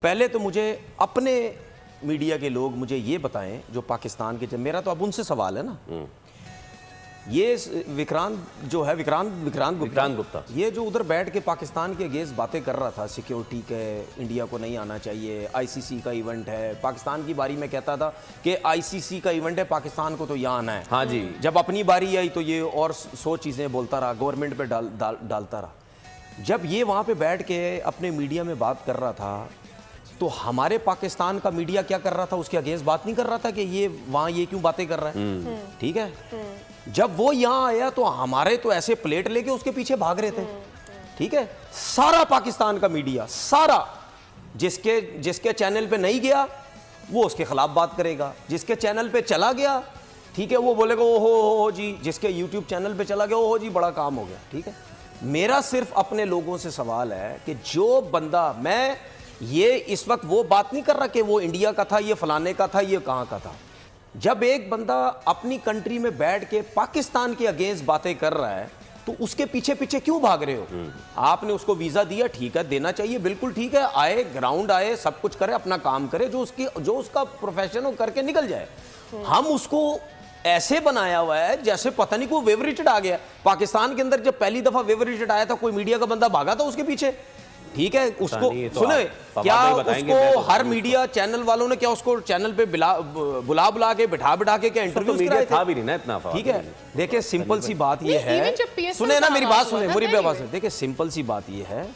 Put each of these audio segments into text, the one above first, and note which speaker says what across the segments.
Speaker 1: पहले तो मुझे अपने मीडिया के लोग मुझे ये बताएं जो पाकिस्तान के, जब मेरा तो अब उनसे सवाल है ना, ये विक्रांत जो है विक्रांत गुप्ता ये जो उधर बैठ के पाकिस्तान के अगेंस्ट बातें कर रहा था, सिक्योरिटी के, इंडिया को नहीं आना चाहिए, आईसीसी का इवेंट है, पाकिस्तान की बारी में कहता था कि आईसीसी का इवेंट है, पाकिस्तान को तो यहाँ आना है।
Speaker 2: हाँ जी।
Speaker 1: जब अपनी बारी आई तो ये और 100 चीज़ें बोलता रहा, गवर्नमेंट पे डालता रहा। जब ये वहाँ पे बैठ के अपने मीडिया में बात कर रहा था तो हमारे पाकिस्तान का मीडिया क्या कर रहा था, उसके अगेंस्ट बात नहीं कर रहा था कि ये वहाँ ये क्यों बातें कर रहा है। ठीक है, जब वो यहाँ आया तो हमारे तो ऐसे प्लेट लेके उसके पीछे भाग रहे थे। ठीक है, सारा पाकिस्तान का मीडिया, सारा, जिसके चैनल पे नहीं गया वो उसके खिलाफ बात करेगा, जिसके चैनल पे चला गया, ठीक है, वो बोलेगा ओ हो जी, जिसके यूट्यूब चैनल पे चला गया, ओ जी बड़ा काम हो गया। ठीक है, मेरा सिर्फ अपने लोगों से सवाल है कि जो बंदा, मैं ये इस वक्त वो बात नहीं कर रहा कि वो इंडिया का था, ये फलाने का था, ये कहाँ का था। जब एक बंदा अपनी कंट्री में बैठ के पाकिस्तान के अगेंस्ट बातें कर रहा है तो उसके पीछे पीछे क्यों भाग रहे हो? आपने उसको वीजा दिया, ठीक है, देना चाहिए, बिल्कुल ठीक है, आए, ग्राउंड आए, सब कुछ करे, अपना काम करे, जो उसका प्रोफेशन हो करके निकल जाए। हम उसको ऐसे बनाया हुआ है जैसे पता नहीं कोई वेवरेटेड आ गया। पाकिस्तान के अंदर जब पहली दफा वेवरेटेड आया था, कोई मीडिया का बंदा भागा था उसके पीछे। ठीक है, उसको सुने, क्या उसको हर मीडिया चैनल वालों ने क्या उसको चैनल पे बुला के बिठा के क्या इंटरव्यू
Speaker 2: मीडिया था भी नहीं ना इतना।
Speaker 1: ठीक है, देखिए सिंपल सी बात ये है, सुने ना मेरी बात, सुने मेरी आवाज है, देखिए सिंपल सी बात ये है,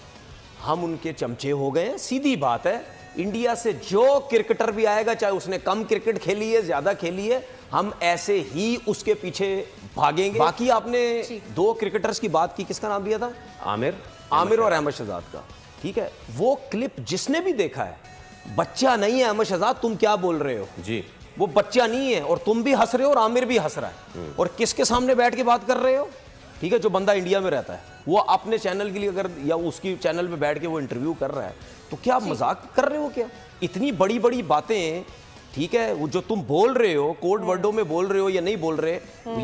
Speaker 1: हम उनके चमचे हो गए, सीधी बात है। इंडिया से जो क्रिकेटर भी आएगा, चाहे उसने कम क्रिकेट खेली है, ज्यादा खेली है, हम ऐसे ही उसके पीछे भागेंगे। बाकी आपने 2 क्रिकेटर्स की बात की, किसका नाम लिया था? आमिर और अहमद शहजाद का। ठीक है, वो क्लिप जिसने भी देखा है, बच्चा नहीं है अहमद शहजाद, तुम क्या बोल रहे हो जी, वो बच्चा नहीं है, और तुम भी हंस रहे हो और आमिर भी हंस रहा है, और किसके सामने बैठ के बात कर रहे हो? ठीक है, जो बंदा इंडिया में रहता है, वो अपने चैनल के लिए अगर, या उसकी चैनल पे बैठ के वो इंटरव्यू कर रहा है, तो क्या आप मजाक कर रहे हो क्या? इतनी बड़ी बड़ी बातें, ठीक है, वो जो तुम बोल रहे हो, कोड वर्डों में बोल रहे हो या नहीं बोल रहे,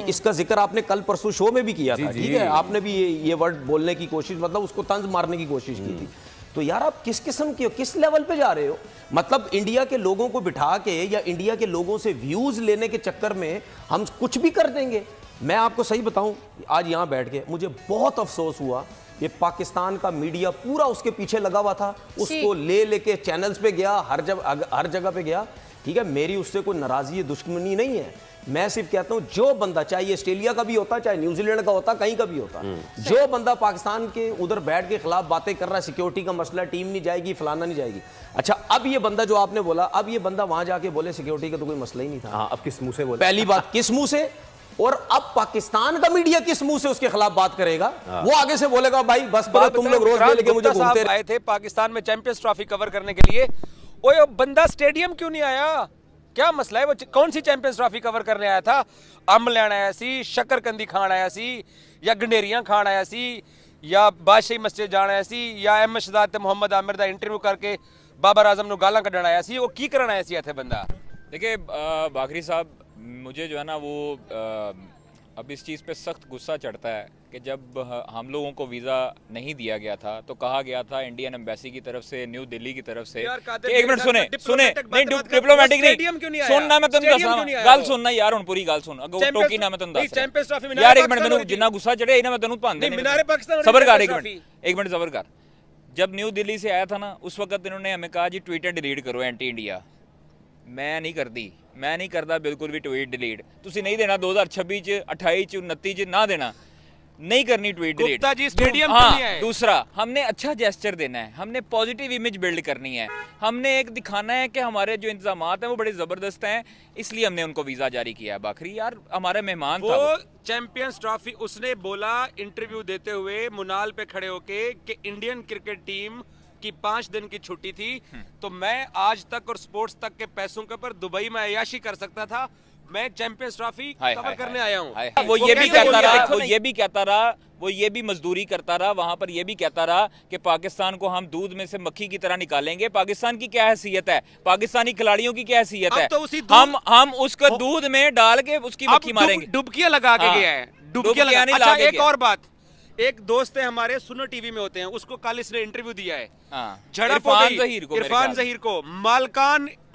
Speaker 1: इसका जिक्र आपने कल परसों शो में भी किया था। ठीक है, आपने भी ये वर्ड बोलने की कोशिश, मतलब उसको तंज मारने की कोशिश की थी। तो यार आप किस किस्म के हो, किस लेवल पे जा रहे हो? मतलब इंडिया के लोगों को बिठा के या इंडिया के लोगों से व्यूज लेने के चक्कर में हम कुछ भी कर देंगे। मैं आपको सही बताऊं, आज यहां बैठ के मुझे बहुत अफसोस हुआ कि पाकिस्तान का मीडिया पूरा उसके पीछे लगा हुआ था, उसको लेके चैनल्स पे गया, हर जगह पे गया। ठीक है, मेरी उससे कोई नाराजगी, दुश्मनी नहीं है, मैं सिर्फ कहता हूं जो बंदा, चाहे ये ऑस्ट्रेलिया का भी होता, चाहे न्यूजीलैंड का होता, कहीं का भी होता, जो बंदा पाकिस्तान के उधर बैठ के खिलाफ बातें कर रहा है, सिक्योरिटी का मसला, टीम नहीं जाएगी, फलाना नहीं जाएगी। अच्छा, अब ये बंदा जो आपने बोला, अब ये बंदा वहां जाके बोले सिक्योरिटी का तो कोई मसला ही नहीं था।
Speaker 2: अब किस मुंह से बोले? पहली
Speaker 1: बात किस मुंह से, और अब पाकिस्तान का मीडिया किस मुंह से उसके खिलाफ बात करेगा? वो आगे से बोलेगा भाई बस तुम लोग रोज लेके मुझे घूमते
Speaker 3: आए थे पाकिस्तान में चैंपियंस ट्रॉफी कवर करने के लिए, ओए बंदा स्टेडियम क्यों नहीं आया? क्या मसला है? वो कौन सी चैंपियंस ट्रॉफी कवर करने आया था? अम्ब लेना आया सी, शक्करकंदी खान आया सी, या गंडेरियां खान आया सी, या बादशाही मस्जिद जाना आया सी, या अहमद शहजाद ते मोहम्मद आमिर दा इंटरव्यू करके बाबर आजम नु गालां कढण आया सी? वो की करना आया सी इत्थे बंदा?
Speaker 4: देखिए बाखरी साहब, मुझे जो है ना वो अब इस चीज़ पे सख्त गुस्सा चढ़ता है कि जब हम लोगों को वीज़ा नहीं दिया गया था तो कहा गया था इंडियन एम्बेसी की तरफ से, न्यू दिल्ली की तरफ से, एक मिनट सुने नहीं, डिप्लोमेटिक नहीं सुनना, मैं तुम गल सुनना यार, हुण पूरी गल सुन, अगर टोकी ना मैं तुम दस यार, एक मिनट मैनू जिन्ना गुस्सा चढ़े ना मैं तेनू भान देना, सबर कर, एक मिनट सबर कर। जब न्यू दिल्ली से आया था ना, उस वक्त इन्होंने हमें कहा जी ट्विटर डिलीट करो, एंटी इंडिया। मैं नहीं करती, मैं नहीं करता बिल्कुल भी ट्वीट डिलीट। तुसी नहीं देना 2026 च, 28 च, 29 च ना देना, नहीं करनी tweet delete.
Speaker 3: Gupta ji stadium क्यों नहीं आए?
Speaker 4: दूसरा, हमने अच्छा जेस्चर देना है, हमने पॉजिटिव इमेज बिल्ड करनी है, हमने एक दिखाना है कि हमारे जो इंतजामात हैं वो बड़े जबरदस्त हैं, इसलिए हमने उनको वीजा जारी किया है। बाखरी यार हमारे मेहमान था
Speaker 3: वो चैंपियंस ट्रॉफी, उसने बोला इंटरव्यू देते हुए मुनाल पे खड़े होके कि इंडियन क्रिकेट टीम की 5 दिन की छुट्टी थी, तो मैं आज तक और स्पोर्ट्स तक के पैसों के ऊपर दुबई में अय्याशी कर सकता था, मैं चैंपियंस ट्रॉफी कवर करने आया हूं।
Speaker 4: वो ये भी कहता रहा, वो ये भी कहता रहा, वो ये भी मजदूरी करता रहा, वहां पर ये भी कहता रहा कि पाकिस्तान को हम दूध में से मक्खी की तरह निकालेंगे। पाकिस्तान की क्या हैसियत है? पाकिस्तानी खिलाड़ियों की क्या हैसियत है?
Speaker 3: तो
Speaker 4: हम उसको दूध में डाल के उसकी मक्खी मारेंगे।
Speaker 3: डुबकियां लगा के गया है, डुबकियां लगा। अच्छा, एक और बात, एक दोस्त है हमारे, सुनो टीवी में होते हैं, उसको कल इसने इंटरव्यू दिया है,
Speaker 4: हाँ,
Speaker 3: झड़प हो गई इरफान जहीर को,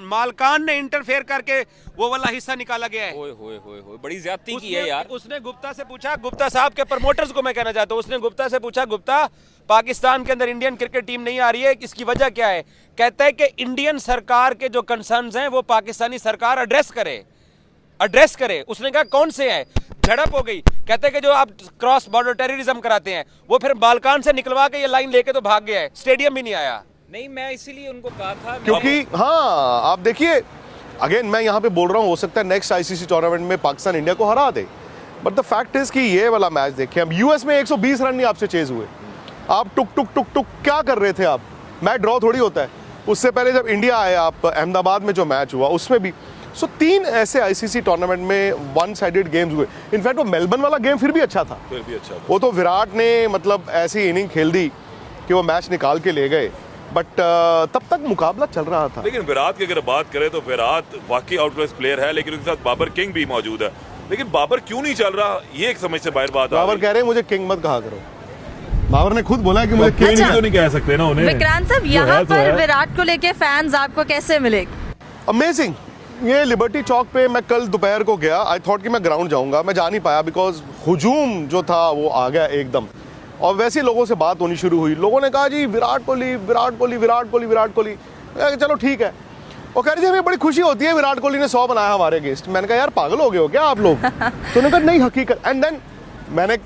Speaker 3: मालकान ने इंटरफेयर करके वो वाला हिस्सा निकाला गया है।
Speaker 4: ओए होए होए होए, बड़ी ज्यादती की है यार।
Speaker 3: उसने गुप्ता से पूछा, गुप्ता साहब के प्रमोटर्स को मैं कहना चाहता हूँ, उसने गुप्ता से पूछा, गुप्ता पाकिस्तान के अंदर इंडियन क्रिकेट टीम नहीं आ रही है, इसकी वजह क्या है? कहता है कि इंडियन सरकार के जो कंसर्न्स हैं वो पाकिस्तानी सरकार एड्रेस करे। उसने कहा कौन से हैं? झड़प हो गई। कहते हैं कि जो आप क्रॉस बॉर्डर टेररिज्म कराते हैं वो फिर बालकान से निकलवा के ये लाइन लेके तो भाग गया है, स्टेडियम भी नहीं आया।
Speaker 4: नहीं, मैं इसीलिए उनको कहा था,
Speaker 5: क्योंकि हाँ आप देखिए, अगेन मैं यहाँ पे बोल रहा हूँ, हो सकता है नेक्स्ट आईसीसी टूर्नामेंट में पाकिस्तान इंडिया को हरा दे, बट द फैक्ट इज कि ये वाला मैच देखिए, हम यूएस में 120 रन नहीं आपसे चेज हुए, आप टुक टुक क्या कर रहे थे आप? मैच ड्रॉ थोड़ी होता है। उससे पहले जब इंडिया आए आप अहमदाबाद में जो मैच हुआ उसमें भी, सो 3 ऐसे आईसीसी टूर्नामेंट में वन साइडेड गेम्स हुए। इनफैक्ट वो मेलबर्न वाला गेम फिर भी अच्छा था, वो तो विराट ने मतलब ऐसी इनिंग खेल दी कि वो मैच निकाल के ले गए, बट तब तक मुकाबला चल रहा था।
Speaker 6: लेकिन विराट की अगर बात करें तो विराट वाकई आउटक्लास प्लेयर है, लेकिन उनके साथ बाबर किंग भी मौजूद है, लेकिन बाबर क्यों नहीं चल रहा, ये एक समझ से बाहर बात।
Speaker 5: बाबर कह रहे हैं मुझे किंग मत कहा करो, बाबर ने खुद बोला कि मुझे किंग
Speaker 7: अच्छा।
Speaker 6: तो नहीं कह सकते ना उन्हें।
Speaker 7: विक्रांत साहब, यहाँ पर विराट को लेके फैंस आपको कैसे मिले?
Speaker 5: अमेजिंग। ये लिबर्टी चौक पे मैं कल दोपहर को गया, आई थॉट कि मैं ग्राउंड जाऊंगा, मैं जा नहीं पाया बिकॉज हुजूम जो था वो आ गया एकदम, और वैसे लोगों से बात होनी शुरू हुई। लोगों ने कहा जी विराट कोहली विराट कोहली विराट कोहली विराट कोहली। चलो ठीक है। वो कह रही थी हमें बड़ी खुशी होती है विराट कोहली ने 100 बनाया हमारे अगेंस्ट। मैंने कहा यार पागल हो गए हो क्या आप लोग? तो उन्होंने कहा नहीं हकीकत। एंड देन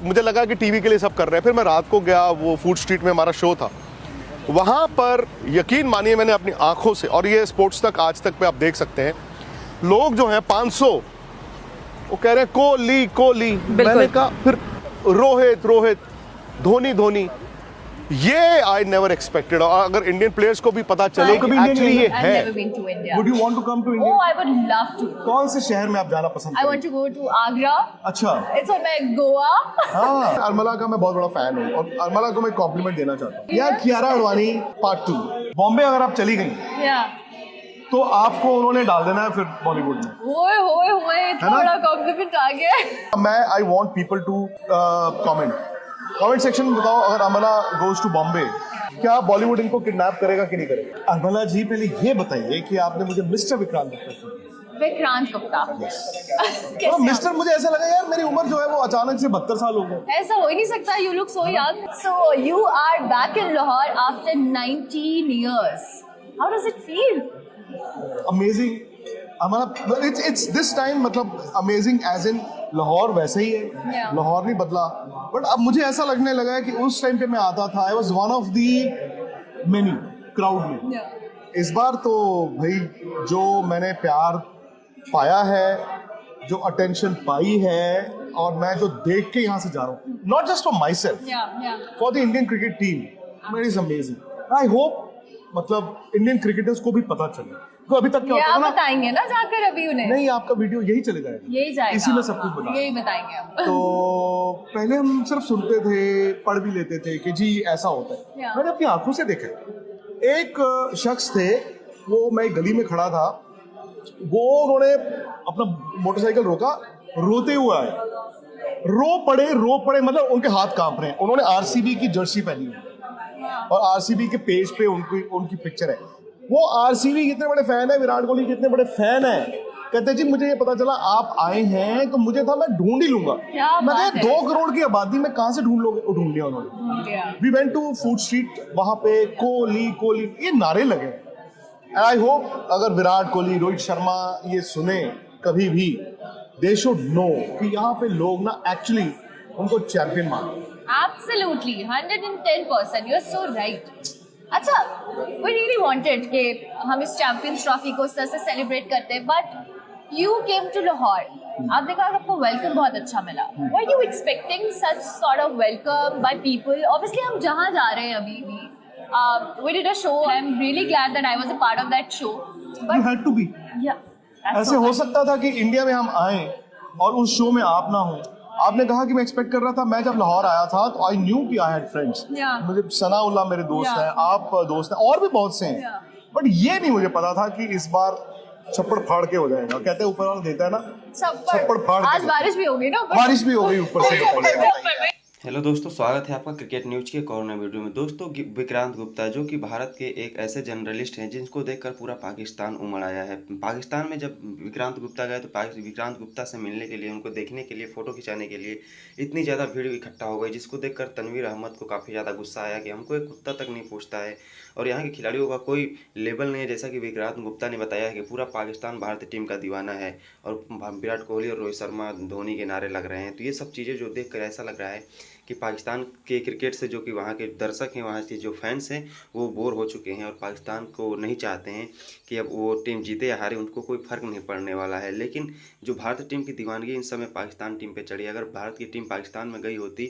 Speaker 5: मुझे लगा कि टीवी के लिए सब कर रहे हैं। फिर मैं रात को गया, वो फूड स्ट्रीट में हमारा शो था, वहाँ पर यकीन मानिए मैंने अपनी आंखों से, और ये स्पोर्ट्स तक आज तक पे आप देख सकते हैं, लोग जो हैं 500 वो कह रहे हैं कोहली कोहली। मैंने कहा फिर रोहित धोनी। ये आई नेवर एक्सपेक्टेड। और अगर इंडियन प्लेयर्स को भी पता चले कि एक्चुअली ये है। Would you want to come to India?
Speaker 8: Oh, I would love to.
Speaker 5: कौन से शहर में आप जाना पसंद
Speaker 8: I
Speaker 5: करेंगे?
Speaker 8: want to go to Agra.
Speaker 5: अच्छा।
Speaker 8: It's on my Goa.
Speaker 5: हाँ, अरमला का मैं बहुत बड़ा फैन हूँ, और अरमला को मैं कॉम्प्लीमेंट देना चाहता हूँ यार। कियारा अडवाणी पार्ट 2 बॉम्बे अगर आप चली गई
Speaker 8: Yeah.
Speaker 5: तो आपको उन्होंने डाल देना है फिर बॉलीवुड में।
Speaker 8: होए थोड़ा कॉम्प्लीमेंट आ गया।
Speaker 5: मैं I want people to comment section में बताओ, अगर अमला गोज टू बॉम्बे, क्या बॉलीवुड इनको किडनैप करेगा कि नहीं करेगा? अमला जी पहले ये बताइए कि आपने मुझे मिस्टर विक्रांत गुप्ता
Speaker 8: कैसे
Speaker 5: मिस्टर, मुझे ऐसा लगा यार मेरी उम्र जो है वो अचानक से 72 साल हो गई।
Speaker 8: ऐसा हो ही नहीं सकता। You look so young. So you are back in Lahore after 19 years. How does it feel?
Speaker 5: Amazing. हमारा इट्स दिस टाइम मतलब अमेजिंग एज इन लाहौर वैसे ही है, लाहौर नहीं बदला, बट अब मुझे ऐसा लगने लगा है कि उस टाइम पे मैं आता था, I was one of the many crowd में। इस बार तो भाई जो मैंने प्यार पाया है, जो अटेंशन पाई है, और मैं जो देख के यहाँ से जा रहा हूँ, not just for my self, for the Indian cricket team, it is amazing. I hope मतलब इंडियन क्रिकेटर्स को भी पता चले। तो अभी तक क्या होता है ना,
Speaker 8: बताएंगे ना जाकर अभी उन्हें।
Speaker 5: नहीं, आपका वीडियो यही चले जाएगा,
Speaker 8: यही जाएगा,
Speaker 5: इसी में सब कुछ बताएंगे,
Speaker 8: यही बताएंगे हम।
Speaker 5: तो पहले हम सिर्फ सुनते थे, पढ़ भी लेते थे कि जी ऐसा होता है। मैंने अपनी आंखों से देखा। एक शख्स थे, वो मैं गली में खड़ा था, वो उन्होंने अपना मोटरसाइकिल रोका, रोते हुए आए, रो पड़े मतलब उनके हाथ कांप रहे हैं। उन्होंने आरसीबी की जर्सी पहनी है और आरसीबी के पेज पे उनकी पिक्चर है। वो आरसीबी कितने बड़े फैन है, विराट कोहली कितने बड़े फैन है। कहते जी मुझे ये पता चला आप आए हैं, तो मुझे था मैं ढूंढ ही लूंगा। मैं कहा 2 करोड़ की आबादी में कहां से ढूंढ लोगे? ढूंढ लिया उन्होंने। We went to food street, वहां पे कोहली ये नारे लगे। एंड आई होप अगर विराट कोहली, रोहित शर्मा ये सुने कभी भी, दे शुड नो कि यहाँ पे लोग ना एक्चुअली उनको चैंपियन मानते हैं।
Speaker 8: Absolutely, 110%. You're so right. अच्छा, we really wanted कि हम इस चैंपियंस ट्रॉफी को इस तरह से सेलिब्रेट करते हैं, but you came to Lahore. आपने कहा कि आपको वेलकम बहुत अच्छा मिला. Were you expecting such sort of welcome by people? Obviously हम जहाँ जा रहे हैं अभी भी, we did a show. I'm really glad that I was a part of that show. But
Speaker 5: You had to be.
Speaker 8: yeah,
Speaker 5: ऐसे हो सकता था कि इंडिया में हम आए और उस शो में आप ना हो। आपने कहा कि मैं एक्सपेक्ट कर रहा था। मैं जब लाहौर आया था तो आई न्यू कि आई हैड फ्रेंड्स। मुझे सनाउल्ला मेरे दोस्त हैं, आप दोस्त हैं, और भी बहुत से हैं, बट ये नहीं मुझे पता था कि इस बार छप्पड़ फाड़ के हो जाएगा। कहते हैं ऊपर वाला देता है ना छप्पड़ फाड़ के।
Speaker 8: आज बारिश भी होगी ना,
Speaker 5: बारिश भी हो गई ऊपर से।
Speaker 9: हेलो दोस्तों, स्वागत है आपका क्रिकेट न्यूज के कोरोना वीडियो में। दोस्तों, विक्रांत गुप्ता जो कि भारत के एक ऐसे जर्नलिस्ट हैं जिनको देखकर पूरा पाकिस्तान उमड़ आया है। पाकिस्तान में जब विक्रांत गुप्ता गए तो विक्रांत गुप्ता से मिलने के लिए, उनको देखने के लिए, फ़ोटो खिंचाने के लिए इतनी ज़्यादा भीड़ इकट्ठा हो गई, जिसको देखकर तनवीर अहमद को काफ़ी ज़्यादा गुस्सा आया कि हमको एक कुत्ता तक नहीं पूछता है और यहाँ के खिलाड़ियों का कोई लेवल नहीं है। जैसा कि विक्रांत गुप्ता ने बताया है कि पूरा पाकिस्तान भारतीय टीम का दीवाना है और विराट कोहली और रोहित शर्मा, धोनी के नारे लग रहे हैं। तो ये सब चीज़ें जो देख कर ऐसा लग रहा है कि पाकिस्तान के क्रिकेट से जो कि वहाँ के दर्शक हैं, वहाँ के जो फैंस हैं, वो बोर हो चुके हैं और पाकिस्तान को नहीं चाहते हैं कि अब वो टीम जीते या हारे, उनको कोई फ़र्क नहीं पड़ने वाला है। लेकिन जो भारतीय टीम की दीवानगी इन समय पाकिस्तान टीम पे चढ़ी, अगर भारत की टीम पाकिस्तान में गई होती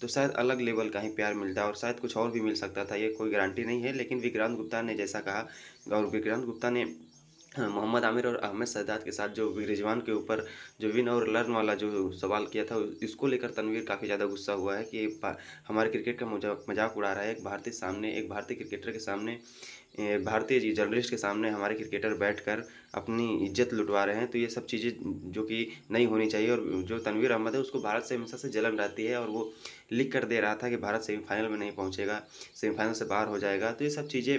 Speaker 9: तो शायद अलग लेवल का ही प्यार मिलता और शायद कुछ और भी मिल सकता था। ये कोई गारंटी नहीं है, लेकिन विक्रांत गुप्ता ने जैसा कहा, और विक्रांत गुप्ता ने मोहम्मद आमिर और अहमद शहजाद के साथ जो रिजवान के ऊपर जो विन और लर्न वाला जो सवाल किया था, इसको लेकर तनवीर काफ़ी ज़्यादा गुस्सा हुआ है कि हमारे क्रिकेट का मजाक उड़ा रहा है। एक भारतीय क्रिकेटर के सामने, भारतीय जर्नलिस्ट के सामने हमारे क्रिकेटर बैठकर अपनी इज्जत लुटवा रहे हैं। तो ये सब चीज़ें जो कि नहीं होनी चाहिए। और जो तनवीर अहमद है, उसको भारत से हमेशा से जलन रहती है और वो लिख कर दे रहा था कि भारत सेमीफाइनल में नहीं पहुँचेगा, सेमीफाइनल से बाहर हो जाएगा। तो ये सब चीज़ें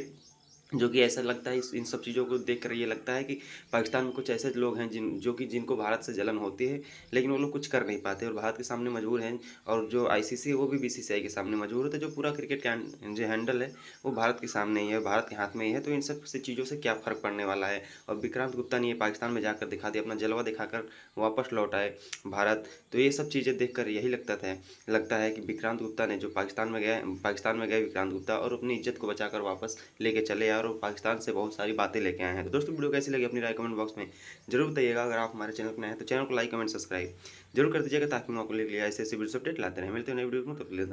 Speaker 9: जो कि ऐसा लगता है, इन सब चीज़ों को देख कर ये लगता है कि पाकिस्तान में कुछ ऐसे लोग हैं जिनको भारत से जलन होती है, लेकिन वो लोग कुछ कर नहीं पाते और भारत के सामने मजबूर हैं। और जो आईसीसी है वो भी बीसीसीआई के सामने मजबूर होता है। जो पूरा क्रिकेट का जो हैंडल है वो भारत के सामने ही है, भारत के हाथ में ही है। तो इन सब से चीज़ों से क्या फ़र्क पड़ने वाला है। और विक्रांत गुप्ता ने ये पाकिस्तान में जाकर दिखा दिया, अपना जलवा दिखाकर वापस लौट आए भारत। तो ये सब चीज़ें देख कर यही लगता है कि विक्रांत गुप्ता ने जो पाकिस्तान में गए विक्रांत गुप्ता, और अपनी इज्जत को बचाकर वापस लेके चले आए और पाकिस्तान से बहुत सारी बातें लेके आए हैं। तो दोस्तों, वीडियो कैसी लगी अपनी राय कमेंट बॉक्स में जरूर बताइएगा। अगर आप हमारे चैनल पर नए हैं तो चैनल को लाइक, कमेंट, सब्सक्राइब जरूर कर दीजिएगा, ताकि मैं आपको लिए ऐसे वीडियो अपडेट लाते रहें। मिलते हैं नई वीडियो में, तब तक के लिए।